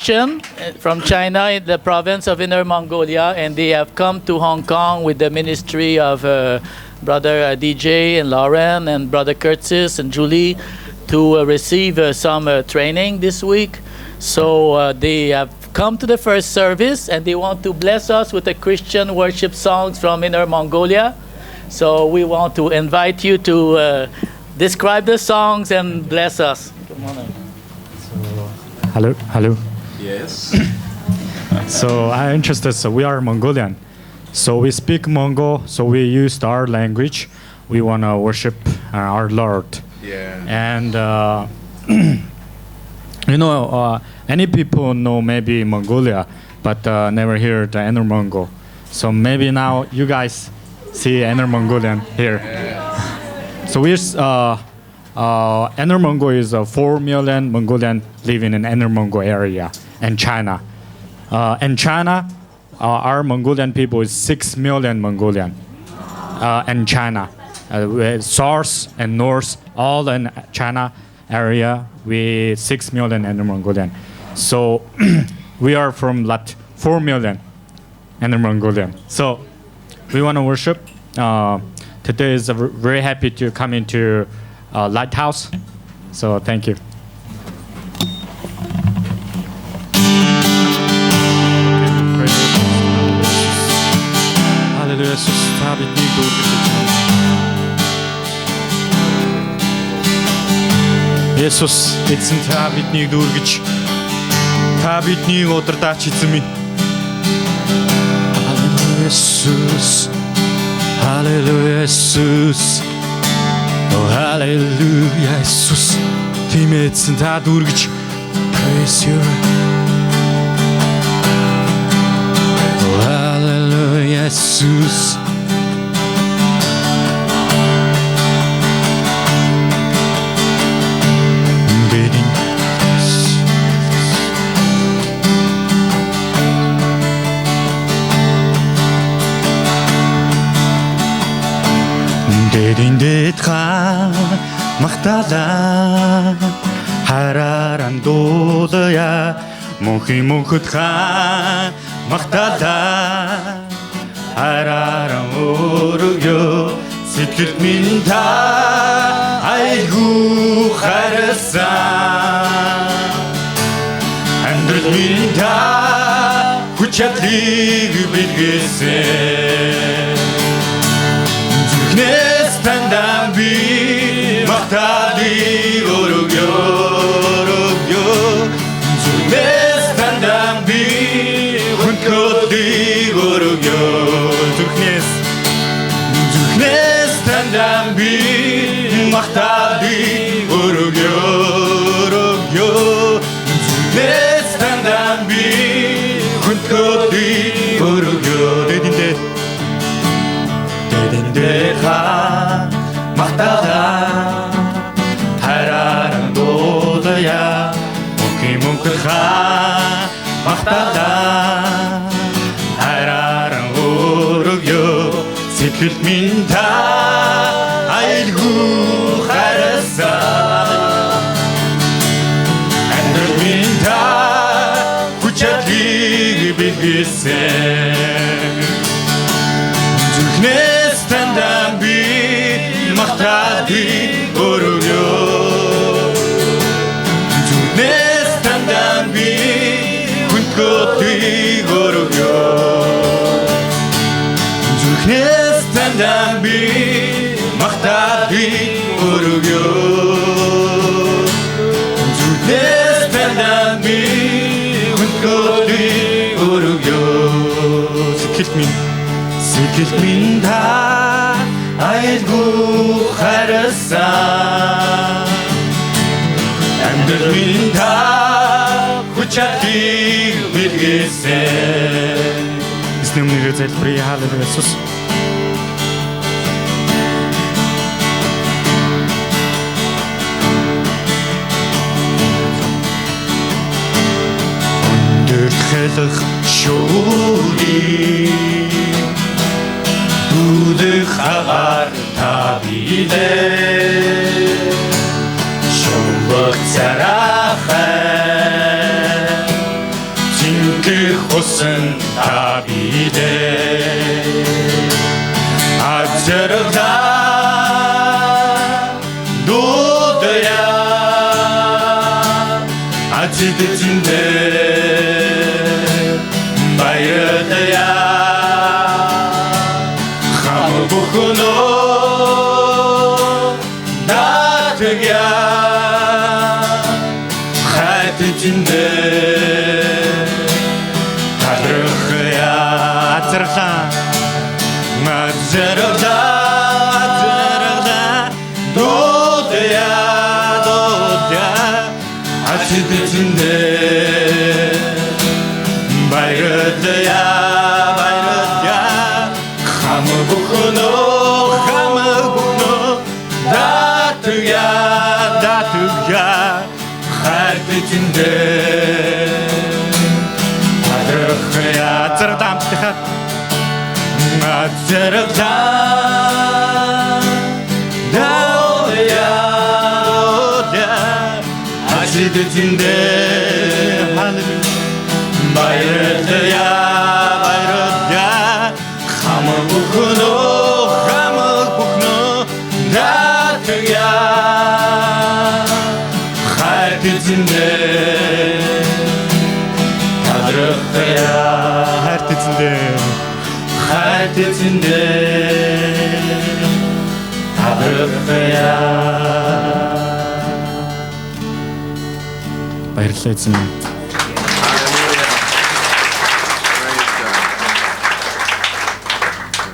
From China in the province of Inner Mongolia, and they have come to Hong Kong with the ministry of Brother DJ and Lauren and Brother Curtis and Julie to receive some training this week. So they have come to the first service and they want to bless us with the Christian worship songs from Inner Mongolia. So we want to invite you to describe the songs and bless us. Good morning. Hello. Yes. So I'm interested. So we are Mongolian. So we speak Mongol. So we use our language. We want to worship our Lord. Yeah. And any people know maybe Mongolia, but never hear the Inner Mongol. So maybe now you guys see Inner Mongolian here. Yeah. So we're Inner Mongol is 4 million Mongolian living in Inner Mongol area and China. In China, our Mongolian people is 6 million Mongolian. In China, south and north, all in China area, we 6 million Inner Mongolian. So we are from 4 million Inner Mongolian. So we want to worship. Today is very happy to come into Lighthouse. So thank you. Hallelujah. Jesus, эзэн та биднийг дүүргэж та биднийг удирдаач эзэн минь. Hallelujah, Jesus. Oh, hallelujah, Jesus. Тимээдсэн та дүүргэж praise you. Oh, hallelujah, Jesus. Дэдэндээ та махталаа харааран дуулая мөнхөд та махталаа харааран өргөө сэтгэл минь та айгуу харсан амьдрал минь та хүч чадлыг бэлгээсэн Stand be Mahtadi Orugyo Stand be Hunkodi Orugyo Stand be Mahtadi Orugyo Stand be Hunkodi Orugyo Dedindeha Mahtada Hararan Dodaya Mukha Mahtada Hararan Urugyo Sitkut Minta Ailgu Harasa Andr Minta Kuchati Bibise Stand be Mahtadi Orugyo Stand be Hunkoti Orugyo Stand be Mahtadi Orugyo Stand be Hunkoti Orugyo Сэтгэл минь та айдгуу харсан амьдрал минь та хүч чадлыг бэлгээсэн Эзний өмнөөр залбирая. Халелуя Иесус. Өндөр хэлэх шүүрий Дүүдэх агаар та билээ Шумбаг царахай 곳은 답이 돼 아저러다 노더야 아직 늦은데 바이러다야 가무부쿠노 나트야 하트진데 다르크야 아저러다 아저러다 노더야 아직 늦은데 바이러다야 가무부쿠노 나트야 할때진데 다르크야 아저러다 아저러다 노더야 아직 늦은데 바이러다야 가무부쿠노 나트야 할때진데 다르크야 할때진데 다르크야 баярлалаа эзэн минь